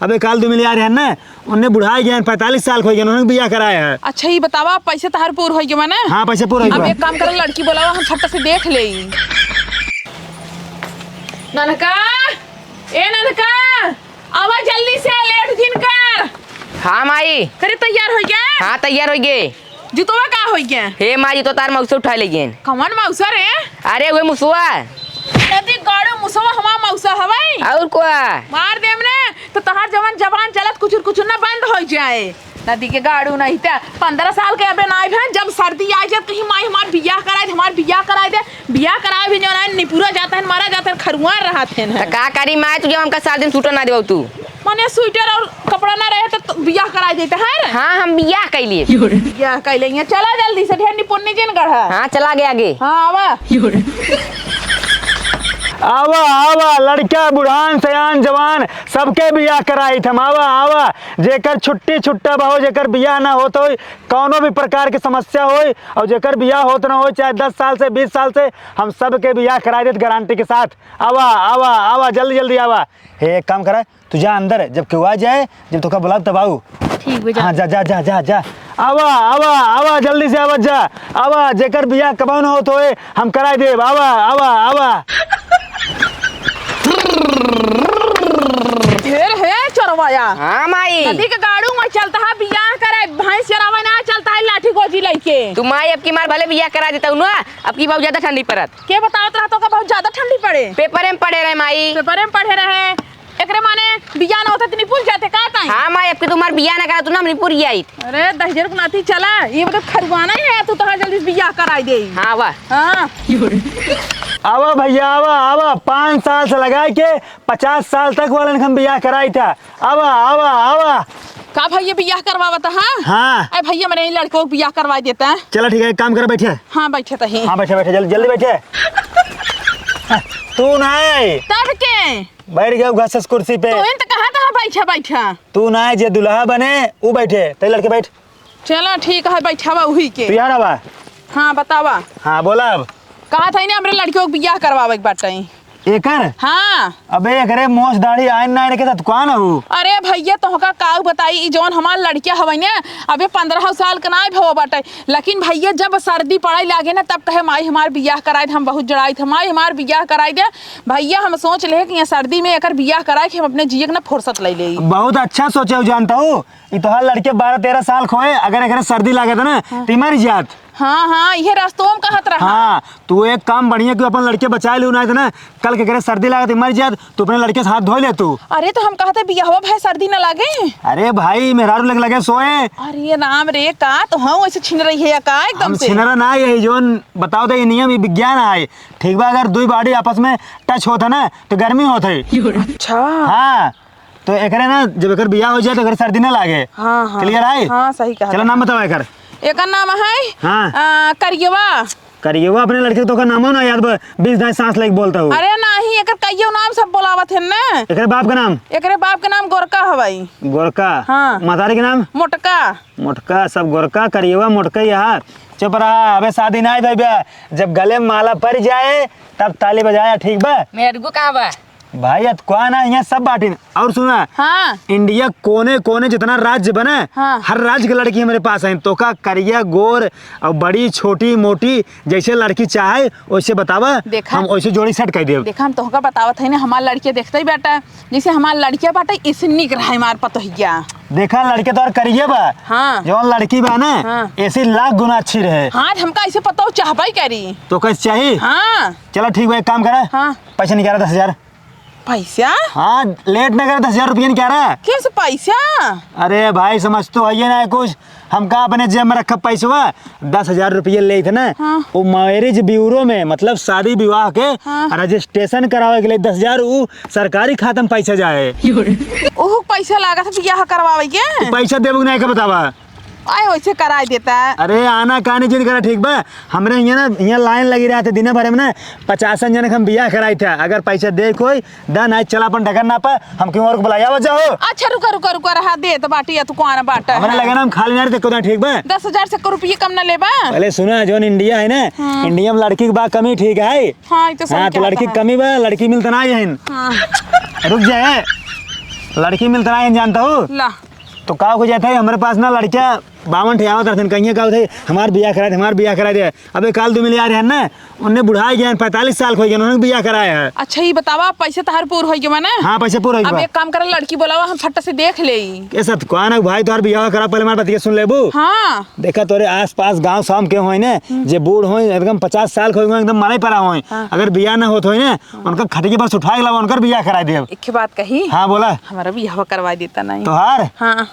अबे काल दो मिलियार है ना, उन्हें बुढ़ाई गया 45 साल हो गया, उन्होंने बियाह कराया है। अच्छा ये बतावा पैसे तहार पूर हो गया ना? हाँ पैसे पूरे। अब एक काम कर, लड़की बोलावा, हम छत्ता से देख ले। ननका, ए ननका, आवा जल्दी से, लेट दिन कर। हाँ माई। करे तैयार हो गया? हाँ तैयार हो गए। जुतवा का हो गया? हे माई तो तार मौसा उठा ले गए। कौन मौसा रे? अरे वो मुसुआ। यदि गाड़ो मुसवा हमा मौसा हवाई और क्या मार देम ने तो तहार जवान चलत कुछ ना बंद हो जाए। नदी के गाड़ू नहीं था 15 साल के अबे नाई है, जब सर्दी आ जाए कहीं माई हमार बियाह कराए दे, हमार बियाह कराए दे, बियाह कराए भी जो ना निपुरा जाता है, मारा जाता है, खरुआर रहा थे ना। का करी माई तुझे हमका 7 दिन सूटर ना देबो तू। माने स्वेटर और कपड़ा ना रहे तो बियाह कराए देते हैं। हाँ हम बियाह कैलिए। बियाह कर लेंगे, चला जल्दी से, ढेर निपुन्नी जिन गढ़ा। हाँ चला गया आगे। हाँ आवा आवा आवा लड़का बुढ़ान सयान जवान सबके बियाह कराई थम। आवा आवा जेकर छुट्टी छुट्टा बहो, जेकर बियाह ना होत हो, कौनो भी प्रकार की समस्या हो, और जेकर बियाह होत ना हो, चाहे 10 साल से 20 साल से, हम सबके बियाह कराई देत गारंटी के साथ। आवा आवा आवा जल्दी जल्दी आवा। हे एक काम करा, तू जा अंदर, जब केहू आ जाए, जब तुका बुलाब तब आऊ। ठीक। हाँ जा जा जा जा जा आवा आवा आवा जल्दी से आवा, जा आवा, जेकर बियाह कबो ना होत होए हम कराई देब। आवा आवा आवा। ढेर है चरवाया। हाँ माई। नदी के गाड़ू में चलता है, बियाह करे भैंस चरावा ना चलता है, लाठी गोजी लेके। तू माई अब की मार भले बियाह करा देता हूँ ना, अब की बहुत ज्यादा ठंडी पड़त। के बतावत रहा तो का बहुत ज्यादा ठंडी पड़े? पेपर में पढ़े रहे माई। पेपर में पढ़े रहे, एकरे माने बियाह ना होता तो निपुर जाते का ताई? हाँ माई अब की तुम्हार बियाह ना करा तू ना मणिपुर आई। अरे 10,000 नाती चला, ये मतलब खरवाना ही है, तू तो जल्दी बियाह कराई दे। हाँ वाह। हाँ आवा भैया आवा आवा, 5 साल से लगाए के 50 साल तक वाले हम बियाह कराई था। आवा आवा आवा। का भैया बियाह करवावत है? हाँ अरे भैया मैंने लड़कों को बियाह करवा देता है। चलो ठीक है, एक काम कर, बैठे। हाँ बैठे तो ही। हाँ बैठे बैठे, जल्दी जल्दी बैठे। तू नहीं तब के बैठ गया घस कुर्सी पे। तो इन तो कहा था बैठा बैठा। तू ना जे दुल्हा बने वो बैठे, ते लड़के बैठ। चलो ठीक है, बैठावा वही के। तू यार आवा। हाँ बतावा। हाँ बोला। अब कहा था हमरे लड़कियों को बियाह करवावे के बाटे। एकर हाँ अबे एकरे मोछ दाढ़ी आइन ना के साथ कौन हो? अरे भैया तोहका का बताई, ई जौन हमार लड़किया हवई ना, अबे 15 साल का नाई भव बाटे, लेकिन भैया जब सर्दी पड़ाई लागे ना तब कहे माई हमार बियाह कराए दे, हम बहुत जड़ाई थे, माई हमार बियाह कराए दे। भैया हम सोच ले कि यहाँ सर्दी में एकर बियाह कराए कि हम अपने जिये के ना फुर्सत ले ले। बहुत अच्छा सोचे हो, जानता हूँ तोहार लड़के 12-13 साल खोए, अगर एकरे सर्दी लागे था ना तो मर जात। हाँ ये रास्तों में कहत रहा। हाँ तू एक काम बढ़िया कि अपन लड़के बचा ले ना, ना कल के करे सर्दी लागे मर जात, तू अपने लड़के से हाथ धो ले तू। अरे तो हम कहते बियाह भाई सर्दी न लागे। अरे भाई मेहरारू लगे सोए। अरे राम रे का तो हाँ वैसे छिन रही है का एकदम से? छिनरा ना है, जोन बताओ तो ये नियम ये विज्ञान है, ठीक बा। अगर दो बॉडी आपस में टच होता ना तो गर्मी होता है। अच्छा हाँ तो एकरे ना जब एकर बियाह हो जाए तो सर्दी ना लागे। हाँ क्लियर है? हाँ सही कहा। चलो नाम बताओ एकर। एक नाम है हाँ करियवा। करिएवा अपने लड़के तो का नाम हो ना याद, 20 सांस लेके बोलता हूँ। अरे नहीं एकर कईयो नाम सब बोलावत है ना। एकरे बाप का नाम? एकरे बाप के नाम गोरका हवाई। गोरका। हाँ। मातारी के नाम? मोटका। मोटका। सब गोरका करिएवा मोटका यहाँ। चुप रहा, अबे शादी ना है भैया, जब गले में माला पड़ जाए तब ताली बजाया, ठीक बा? मेरे कहाँ बा भाई कौन है यहाँ सब बाटी। और सुना, हाँ इंडिया कोने कोने जितना राज्य बने, हाँ। हर राज्य की लड़की हमारे पास है, तो का करिया गोर और बड़ी छोटी मोटी जैसे लड़की चाहे वैसे बतावा, हम वैसे जोड़ी सेट कर दे। देखा हम तोहका बतावत है ना, हमार लड़के देखते ही बेटा जैसे हमार लड़किया बाटे इसे निक रहा हमार पतोहिया। देखा लड़के तो और करिए बा। हाँ जो लड़की बा ना, हाँ। ऐसी लाख गुना अच्छी रहे। हाँ हमका ऐसे पता हो चाहबाई करी तो कैसे चाहिए? हाँ चलो ठीक है, एक काम करा। हाँ पैसा निकाला 10,000। पैसा? हाँ लेट न करे, 10,000 रुपया क्या रहा? कैसे पैसा? अरे भाई समझ तो है ना कुछ, हम कहा अपने जेब में रखा पैसा 10,000 रुपये ले थे ना। हाँ। वो मैरिज ब्यूरो में मतलब शादी विवाह के हाँ। रजिस्ट्रेशन करावे के लिए 10,000 वो सरकारी खाता में पैसा जाए। ओह पैसा लगा था बियाह करवावे के? पैसा देबो नहीं का बतावा? आए वैसे करा देता है। अरे आना कहानी जिन करा, ठीक बा। हमरे यहाँ ना यहाँ लाइन लगी रहा था दिन भर में ना, 50 जन हम बियाह कराई था। अगर पैसा दे कोई दन आज चला अपन ढकर ना पा, हम क्यों और को बुलाया वजह हो। अच्छा रुका रहा दे तो बाटी या तू कौन बाटा हमें लगा ना हम खाली ना रहते को, ठीक बा। 10,000 से रुपये कम ना लेबा। पहले सुना, जो इंडिया है ना, हाँ। इंडिया में लड़की की बात कमी, ठीक है? हाँ तो हाँ तो लड़की की कमी बा, लड़की मिलता ना है। हाँ। रुक जाए, लड़की मिलता है जानता हूँ ला तो का हो जाता है हमारे पास ना लड़कियाँ 52 ठे आवत रहते कहीं का थे हमार बियाह करा दे अबे काल 2 मिलियन है ना उन्हें बुढ़ा गया 45 साल हो गया उन्होंने बियाह कराया है। अच्छा ये बतावा पैसे तहार पूर हो गए मैंने। हाँ पैसे पूरा अब एक काम कर लड़की बोलावा हम फट से देख ले। कैसा कौन है भाई तोहर बियाह करा पहले हमारे बतिया सुन लेबू। हाँ देखा तोरे आस पास गांव शाम के होई ने जे बूढ़ होई एकदम 50 साल के होई एकदम मारे पड़ा होई अगर बियाह ना होत होई ने उनका खटिके पर उठा के लावा उनकर बियाह करा दे। एक बात कही। हाँ बोला हमारा बियाह करवा देता नहीं तोहार हाँ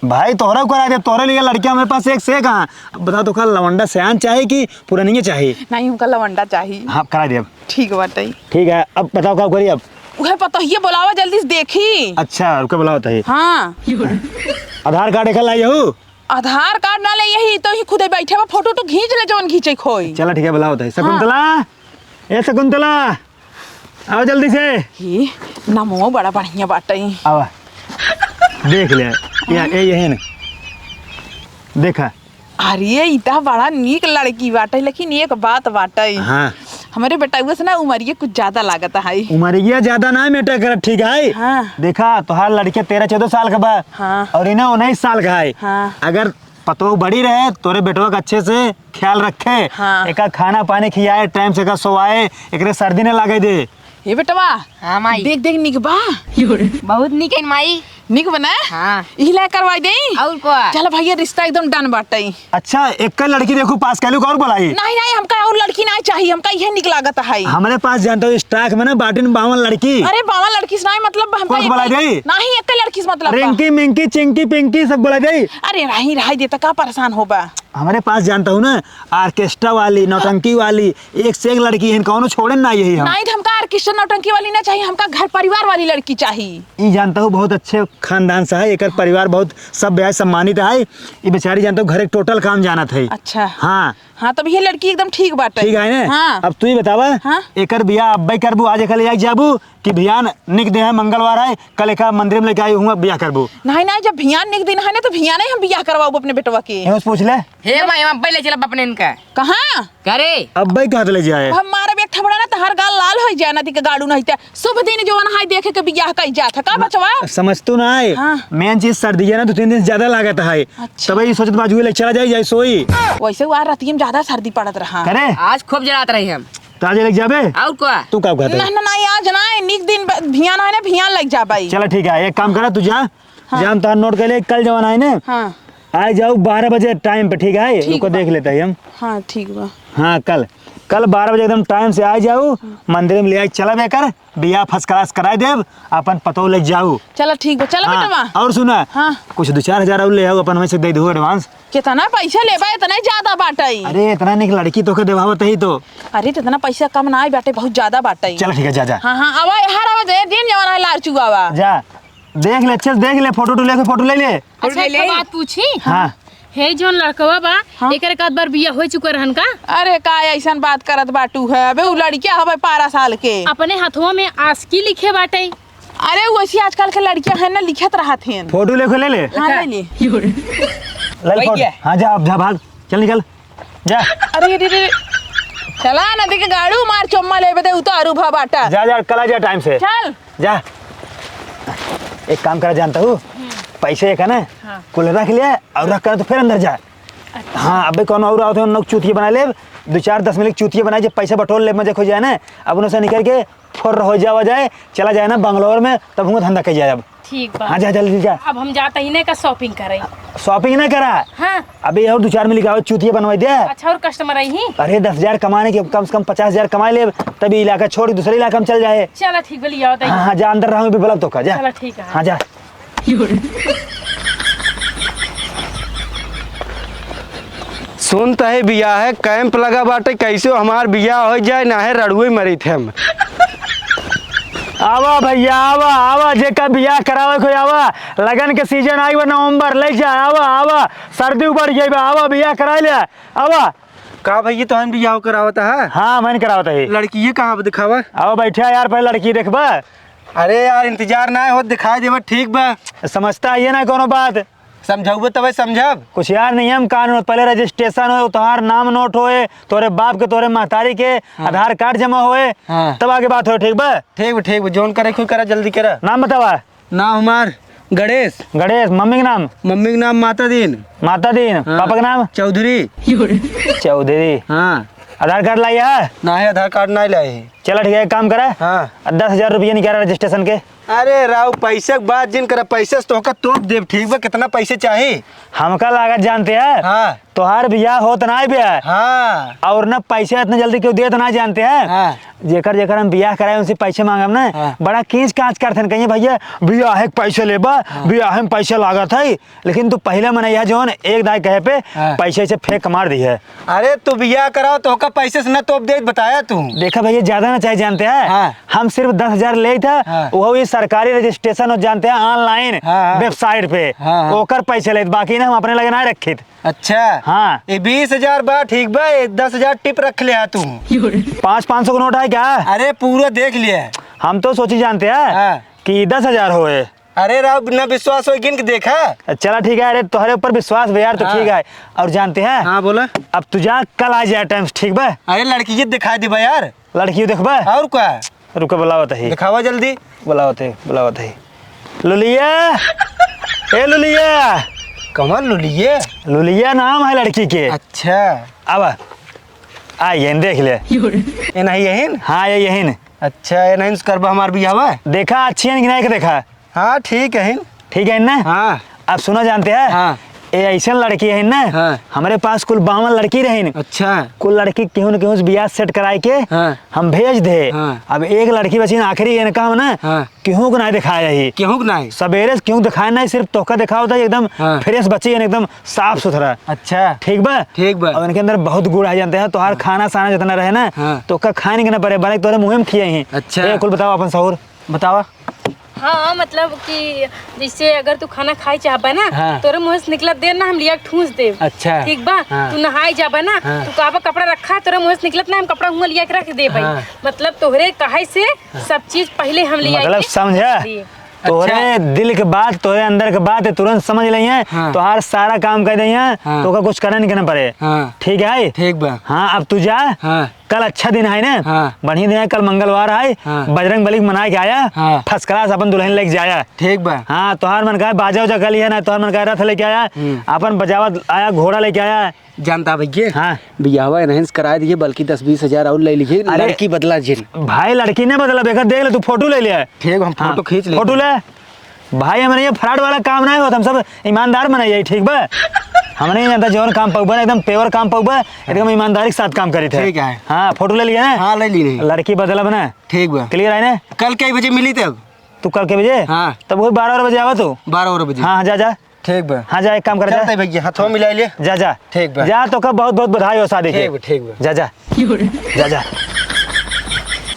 भाई तोहरा करा दे तोहरे लिए लड़कियां मेरे पास एक से कहाँ बता तो कल लवंडा सयान चाहिए कि पुरानी चाहिए। नहीं हमका लवंडा चाहिए। हाँ करा दे अब ठीक बात है। ठीक है अब बताओ क्या करिए अब। उहे पता ये बोलावा जल्दी से देखी। अच्छा रुके बुलाओ तही हाँ आधार कार्ड एक लाई हूँ आधार कार्ड ना ले यही तो ही खुदे बैठे वो फोटो तो खींच ले जवन खींचे खोई। चलो ठीक है बुलाओ तही शकुंतला ए शकुंतला आओ जल्दी से। ये नमो बड़ा बढ़िया बाटे। आवा देख ले ये ना देखा अरे इतना बड़ा नीक लड़की बाटे लेकिन एक बात बाटे। हाँ हमारे बेटा से ना उमरिए कुछ ज्यादा लागत है। उमरिया ज्यादा ना मेटा कर ठीक है। हाँ। देखा तोहार लड़के 13-14 साल का बा हाँ। और इन्हें 19 साल का है। हाँ। अगर पतो बड़ी रहे तोरे बेटवा का अच्छे से ख्याल रखे हाँ। एक खाना पानी खियाए टाइम से का सोवाए एक सर्दी ने लागे दे। ये बेटवा हाँ माई देख देख निक बा बहुत निक है माई। निक बना हाँ इला करवाई दे और को चल भैया रिश्ता एकदम डन बाटे। अच्छा एक का लड़की देखो पास कैलू और बोलाई नहीं नहीं हमका और लड़की नहीं चाहिए हमका यह निक लागत है। हमारे पास जानते हो स्टॉक में ना 52 लड़की अरे बावन लड़की से नहीं मतलब हमका कौन बोला जाई? नहीं एक लड़की से मतलब बा। रिंकी मिंकी चिंकी पिंकी सब बोला जाए। अरे नहीं रही देता का परेशान होबा। हमारे पास जानता हूँ ना ऑर्केस्ट्रा वाली नौटंकी वाली एक से एक लड़की है कौनो छोड़े ना यही हम नहीं हमका ऑर्केस्ट्रा नौटंकी वाली ना चाहिए हमका घर परिवार वाली लड़की चाहिए। ये जानता हूँ बहुत अच्छे खानदान से है एक परिवार बहुत सब ब्याह सम्मानित है ये बेचारी जानता हूँ घर एक टोटल काम जाना था। अच्छा हाँ हाँ तब ये लड़की एकदम ठीक बात ठीक है ना। हाँ अब तू ही बतावा हाँ? एकर बियाह अब्बे करबू आज कल आई जाबू कि भियान निक दे है मंगलवार है कल एक मंदिर में लेके आई हूँ बियाह करबू। नहीं नहीं जब भियान निक दिन है ना तो भियान ही हम बियाह करवाओ अपने बेटवा के। एहो से पूछ ले हे माई हम पहले चला अपने इनका कहाँ करे अब्बे कहाँ ले जाए हमारा बेटा बड़ा ना तहर गाल लाल हो जाए ना ती के गाड़ू नहीं था शुभ दिन जो है देखे के बियाह कई जात का बचवा। समझ तो ना है हाँ। मेन चीज सर्दी है ना 2-3 दिन ज्यादा लागत है अच्छा। तब ये सोचत बाजू ले चला जाए सोई वैसे वो रात में ज्यादा सर्दी पड़त रहा। करे आज खूब जलात रही हम ताजे लग जाबे और को तू का कहता ना ना नहीं आज ना निक दिन भियान है ना भियान लग जा भाई। चलो ठीक है एक काम करा तू जा जाम तार नोट कर ले कल जवान है ना हाँ आ जाओ 12 बजे टाइम पे ठीक है उनको देख लेते हैं हम। हाँ ठीक बा। हाँ कल 12 बजे एकदम टाइम से आ जाओ मंदिर में ले आई चला बेकर बियाह फर्स्ट क्लास करा देव अपन पतो ले जाओ। चलो ठीक बा चलो बेटा हाँ, और सुना हाँ। कुछ 2-4 हजार और ले आओ अपन वैसे दे दो एडवांस। कितना पैसा लेबा इतना ज्यादा बाटे। अरे इतना निक लड़की तो के देवावत ही तो। अरे इतना पैसा कम ना बाटे बहुत ज्यादा बाटे। चल ठीक है जा जा हाँ हाँ आवा यार आवा दे दिन जवाना है लार चुगावा। जा देख ले अच्छे से देख ले फोटो लेके फोटो ले ले। अच्छा एक बात पूछी हाँ हे जोन लड़कवा बा एकर एक आध बार बिया हो चुका रहन का। अरे का ऐसा बात करत बाटू है अबे उ लड़किया हवे 12 साल के अपने हाथों में आस्की लिखे बाटे। अरे वैसी आजकल के लड़कियां हैं ना लिखत रहत हैं। फोटो लेके ले ले हाँ ले ले ले फोटो। हाँ जा अब जा भाग चल निकल जा अरे रे रे चला नदी के गाड़ू मार चोम्मा लेबे दे उतारू भा बाटा जा कल जा टाइम से चल जा। एक काम करा जानता हूँ पैसे एक है ना कुल रख लिया और रख कर तो फिर अंदर जा। हाँ अबे कौन और आओ थे उन लोग चूतिया बना ले 2-4-10 मिनट चूतिया बनाए जब पैसे बटोल ले मजे खो जाए ना अब उनसे निकल के फुर हो जाए चला जाए ना बंगलोर में तब हम धंधा कर जाए अब। ठीक बा हाँ जा जल्दी जा। अब हम जाता ही नहीं का शॉपिंग करे। शॉपिंग ना करा हाँ अभी और 2-4 मिनट लिखा चूतिया बनवा दे। अच्छा और कस्टमर आई ही अरे 10,000 कमाने के कम से कम 50,000 कमा ले तभी इलाका छोड़ दूसरे इलाका में चल जाए। चला ठीक बोली आओ हाँ हाँ जा अंदर रहा भी बलब तो का जा। चला ठीक है। हाँ जा सुन तहे बियाह है कैंप लगा बाटे कैसे हमार बियाह हो जाए ना है रड़ुए मरी थे हम। आवा भैया आवा जेका बियाह करावे कोई आवा लगन के सीजन आई वो नवंबर ले जा आवा सर्दी ऊपर गई बा आवा बियाह करा ले आवा। का भैया तो हम बियाह करावता है। हाँ मैंने करावता है लड़की ये कहाँ दिखावा। आओ बैठा यार पहले लड़की देखबा। अरे यार इंतजार ना हो दिखाई देवा ठीक बा समझता है ना कोनो बात समझाऊ तब समझब कुछ यार नियम कानून पहले रजिस्ट्रेशन हो तुम्हार नाम नोट होए तोरे बाप के तोरे महतारी के आधार कार्ड जमा होए हाँ। तब आगे बात हो ठीक बा। ठीक जोन करे कोई करा जल्दी करा नाम बतावा नाम हमार गणेश। गणेश। मम्मी का नाम? मम्मी का नाम माता दीन। माता दीन। पापा का नाम? चौधरी। चौधरी। हाँ। आधार कार्ड लाइए है? ना है, आधार कार्ड नहीं लाए। चलो ठीक है, एक काम करे। हाँ। 10,000 रुपये निकाल रजिस्ट्रेशन के। अरे राव पैसे के बात जिन करा, पैसे से तोहका तोप देव। ठीक बा, कितना पैसे चाहिए? हमका लागत जानते हैं? हाँ। तोहार बियाह होत ना बियाह। हाँ। और ना पैसे इतने जल्दी क्यों दे तो ना जानते हैं? हाँ। जेकर जेकर हम बियाह कराए उनसे पैसे मांगम ना। हाँ। बड़ा खींच कांच करते कहिए भैया बियाह के पैसे लेबा, बियाह में पैसे लागत है। लेकिन तू पहले मनैया जोन एक दाई कहे पे हाँ। पैसे से फेंक मार दी है। अरे तू बियाह कराओ तोहका पैसे से ना तोप दे बताया तू। देखा भैया ज्यादा ना चाहिए जानते हैं? हाँ। हम सिर्फ 10,000 ले था। हाँ। वो भी सरकारी रजिस्ट्रेशन हो जानते हैं ऑनलाइन हाँ। वेबसाइट पे। हाँ। ओकर पैसे ले, बाकी ना हम अपने लगे ना रखे थे। अच्छा। हाँ। ये 20,000 बा, ठीक बा। 10,000 टिप रख लिया तू। 500 का नोट है क्या? अरे पूरा देख लिया। हम तो सोची जानते हैं हाँ। कि 10,000 होए। अरे राव न विश्वास हो गिन के देखा। चला ठीक है। अरे तुम्हारे ऊपर विश्वास है यार, तो हाँ। ठीक है। और जानते हैं? हाँ बोला। अब तू जा, कल आ जाए टाइम से, ठीक बा? अरे लड़की ये दिखा दी बा यार। लड़की देखबा? और क्या? रुको बुलावत है। दिखावा जल्दी। बुलावत है। लुलिया, ए लुलिया। कमल लुलिये। लुलिया नाम है लड़की के। अच्छा। अब आइए देख ले। ये नहीं यही न? हाँ ये यही न। अच्छा ये नहीं करबा हमार बियाह। देखा अच्छी है कि नहीं के देखा? हाँ ठीक है। ठीक है ना? हाँ। अब सुनो जानते हैं? हाँ। ये ऐसा लड़की है ना। हाँ। हमारे पास कुल 52 लड़की रही। अच्छा। कुल लड़की केहू न केहू से बियाह सेट कराए के हाँ। हम भेज दे। हाँ। अब एक लड़की बची आखिरी ये काम ना। हाँ। केहू को नहीं दिखाया ही। केहू के नहीं? सवेरे से क्यों दिखाया नहीं, सिर्फ तोका दिखाओ था एकदम हाँ। फ्रेश बच्ची है, एकदम साफ सुथरा। अच्छा। ठीक बा? ठीक बा। और इनके अंदर बहुत गुड़ है जानते हैं। तो हर खाना साना जितना रहे ना हाँ। तो का खाने के ना पड़े, बड़े तोरे मुँह में खिए ही। अच्छा। ए, कुल बताओ अपन सहूर बतावा। हाँ मतलब कि जैसे अगर तू खाना खाई चाहबा ना हाँ। तोरे मुँह से निकलत देर ना हम लिया के ठूस देब। अच्छा। ठीक बा? हाँ। तू नहाई जाबा ना हाँ। तू कहबा कपड़ा रखा तोरे मुँह से निकलत ना हम कपड़ा हुआ लिया के रख दे भाई। हाँ। मतलब तोहरे कहे से सब चीज पहले हम लिया मतलब के समझा? दिए। तोरे दिल के बात, तोरे अंदर के बात तुरंत समझ ली है। हाँ। तो हर सारा काम कर दी है। हाँ। तो का कुछ करना नहीं करना पड़े। हाँ। ठीक है? ठीक बा। हाँ अब तू जा। हाँ। कल अच्छा दिन है ना। हाँ। बढ़िया दिन है, कल मंगलवार है। हाँ। बजरंग बली मना के आया। हाँ। फर्स्ट क्लास अपन दुल्हन लेके जाया। ठीक बा। हाँ तोहार मन का बाजा उजा कल है ना, तोहार मन का रथ लेके आया। अपन बजावत आया, घोड़ा लेके आया। जानता भैया। हाँ। बियाह एनहेंस करा दिए, बल्कि 10-20 हजार और ले लीजिए। अरे। लड़की बदला जिन। भाई लड़की ने बदला बेकर, देख ले तू फोटो ले लिया। ठीक हम फोटो खींच ले। फोटो ले भाई। हमारे ये फ्रॉड वाला काम नहीं होता, हम सब ईमानदार बनाइए। ठीक बा? हमने नहीं जानता जौन काम पकबा एकदम पेवर काम पकबा, एकदम ईमानदारी के साथ काम करी थे। ठीक है। हाँ फोटो ले लिया ना? हाँ ले ली नहीं। लड़की बदला बना। ठीक बा। क्लियर है ना? कल कई बजे मिली तब? तू कल के बजे? हाँ। तब वही 12 बजे आवा तू। 12 बजे। हाँ जा जा। ठीक बा। हाँ जा, एक काम कर जा। चलते भैया हाथों मिला ले। जा जा। ठीक बा। जा तो कब बहुत बहुत बधाई हो शादी ठीक बा, के। ठीक बा। जा जा जा जा।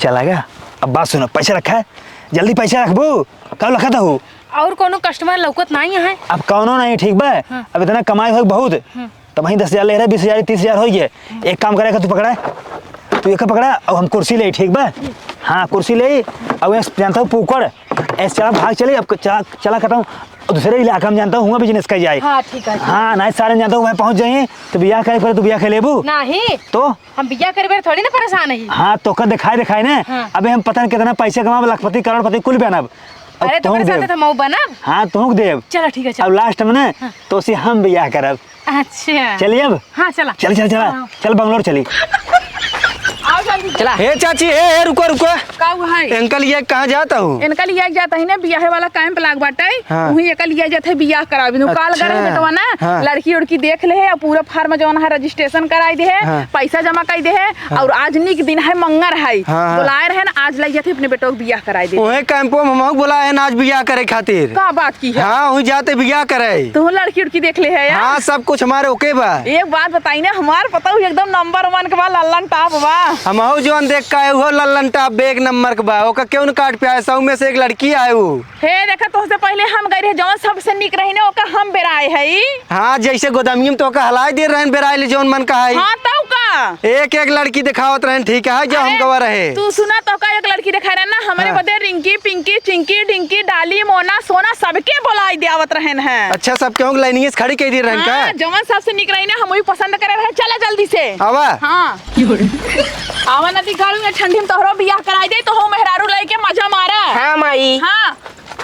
चला गया। अब बात सुनो, पैसा रखा है? जल्दी पैसा रखबू। कब रखा था हूँ? और कोनो कस्टमर लौकत नहीं है? अब कौनो नहीं। ठीक बा? अब इतना कमाई हो बहुत, तो वहीं 10,000 ले रहे, 20,000 30,000 हो गए। एक काम करेगा, तू पकड़ा, तू एक पकड़ा और हम कुर्सी ले। ठीक बा? हाँ कुर्सी ले। अब मैं जानता हूँ पुकड़ ऐसे चला भाग चले। अब चला करता हूँ दूसरे इलाका में, जानता हूँ बिजनेस कर जाए। हाँ ठीक है। हाँ नहीं सारे जानता हूँ, वहाँ पहुँच जाइए तो बियाह करे पर तू बियाह के लेबू नहीं तो हम बिया करे बेर थोड़ी ना परेशान है। हाँ तो कर दिखाए ना। हाँ। अबे हम पता नहीं कितना पैसे कमा, लाखपति करोड़पति कुल बनब। अरे तो मेरे साथ मऊ बना। हाँ तुम देव। चलो ठीक है अब चलो। लास्ट में ना तो उसे हम बियाह करब। अच्छा चलिए अब। हाँ चला। चल चल चला। हाँ। चल बंगलोर चली। आओ जल्दी। चला। हे चाची, हे रुको रुको। का हुआ है? अंकल ये कहाँ जाता हूँ? इनका लिया जाता है ना बियाह वाला कैंप लाग बाटे। हाँ। वही एक लिया जाता है बियाह करावे। नु काल अच्छा। गरे बेटवा ना। हाँ। लड़की उड़की देख ले है और पूरा फार्म जवन है रजिस्ट्रेशन कराई दे है। हाँ। पैसा जमा कर दे है। और आज निक दिन है, मंगर है। हाँ। बुलाए रहे ना, आज ले जाते अपने बेटो को बियाह कराई दे। वही कैंपो में हम बोला है आज बियाह करे खातिर। का बात की है? हाँ वही जाते बियाह करे। तू लड़की उड़की देख ले है यार? हाँ सब कुछ हमारे ओके बा। एक बात बताई ना, हमार पता हूँ एकदम नंबर 1 के बा, लल्लन टॉप बा। हम हो जोन देख का हो लल्लन टॉप एक नंबर के बा। ओका क्यों न काट पे आए? 100 में से एक लड़की आए वो। हे देखा तो से पहले हम गए रहे, जवन सबसे निक रही ना ओका हम बेराए है। हाँ जैसे गोदामियम तो ओका हलाई दे रहे बेराइल जोन मन का है। हाँ तो का एक एक लड़की दिखावत रहे। ठीक है जो हम गवा रहे। तू सुना तो का एक लड़की दिखा रहे ना हमारे हाँ। बदे रिंकी पिंकी चिंकी डिंकी डाली मोना सोना सबके बोलाई देवत रहन है। अच्छा सब क्यों लाइनिंग से खड़ी कर दी रहे हाँ, का? जवन सबसे निक रही ना हम वही पसंद करे रहे। चला जल्दी से। आवा। हाँ आवा नदी गाड़ू में ठंडी में तोहरो बियाह कराई दे तो हो मेहरारू लेके मजा मारा। हाँ माई। हाँ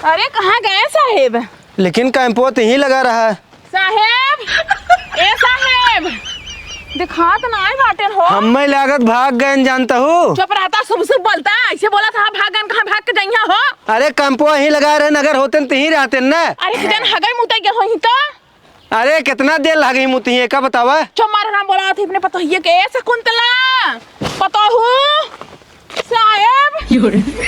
अरे कहाँ गए साहेब? लेकिन कैंपो तो यहीं लगा रहा है। साहेब, ए साहेब, दिखा तो नहीं बाटे हो। हमें लागत भाग गए जानता हूँ। चुप रहता, शुभ शुभ बोलता, ऐसे बोला था भागन कहाँ भाग के जइया हो। अरे कैंपो यहीं लगा रहे, नगर होते तो यहीं रहते न। अरे कितन हगई मुतई के होही तो। अरे कितना देर लगी मुतिये का बतावा। चुप मारे नाम बोला थी अपने पतो ये के शकुंतला पतो हूँ। साहेब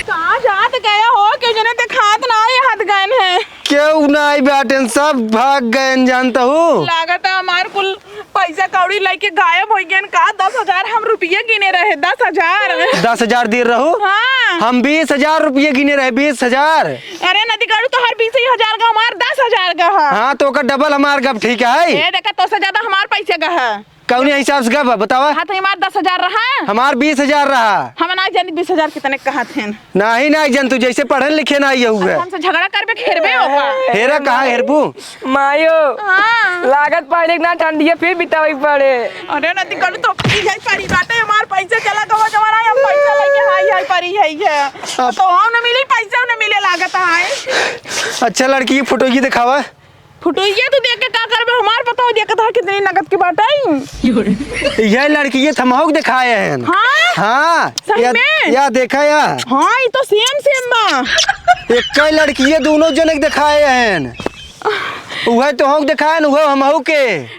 कहाँ जात गया हो, क्यों जने दिखात ना ये हाथ गए हैं। क्यों ना आई बाटन, सब भाग गए जानता हूँ। लागत है हमार कुल पैसा कौड़ी लेके गायब हो गए का। 10,000 हम रुपये गिने रहे। 10,000 10,000 दे रहू। हाँ। हम 20,000 रुपये गिने रहे। 20,000। अरे नदी गाड़ू तो हर 20,000 का, हमार 10,000 का है। हाँ तो का डबल हमार गप ठीक है। ये देखा तो से ज्यादा हमार पैसे का है। कौन हिसाब से गप बतावा। हाँ तो हमार 10,000 रहा। हमार 20,000 रहा। हम ना जानी 20,000 कितने कहा थे। नहीं नहीं जन तू जैसे पढ़े लिखे ना ये हुए। हमसे झगड़ा करबे खेरबे होगा। हेरा कहाँ हेरबू। मायो हाँ। लागत पहले ना ठंडी फिर बितावे पड़े। अरे नदी गाड़ू तो यही परी बाटे, हमार पैसे चला गवा जवाना, हम पैसा लेके हाई परी है। तो हम न मिली पैसा न मिले लागत है। अच्छा लड़की की फोटो की दिखावा। फुटुइया तू देख के का करबे, हमार पता हो देखत है कितनी नगद की बाटे। यह लड़की ये थमहौक दिखाए हैं। हाँ हाँ सही में? या देखा या हाँ ये तो सेम बा। एक लड़की ये दोनों जनक दिखाए हैं। वह तो हम दिखाए न, वह हमहू के।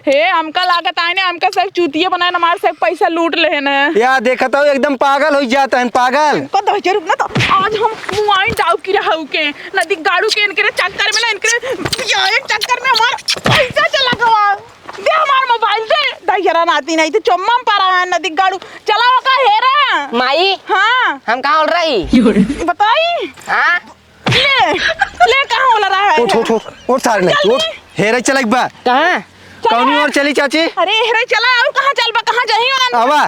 हे हमका लागत आने, हमका सब चूतिया बनाए हमारे से पैसा लूट ले न। या देखता हूँ एकदम पागल हो जाता है। पागल को दो रुक ना तो आज हम मुआई डाउ की रहू के नदी गाड़ू के इनके चक्कर में ना, इनके एक चक्कर में हमारा पैसा चला गवा। दे हमार मोबाइल दे। दहिरा नाती नहीं तो चम्मा पारा है नदी गाड़ू चला का हेरा। माई हाँ हम कहाँ उड़ रही बताई। हाँ ले कहाँ बोला रहा है। उठ सारे नहीं उठ। हेरा चल एक बार। कहाँ चला। कौनी और चली चाची। अरे हेरे चला और कहाँ चल बा, कहाँ जाही आवा।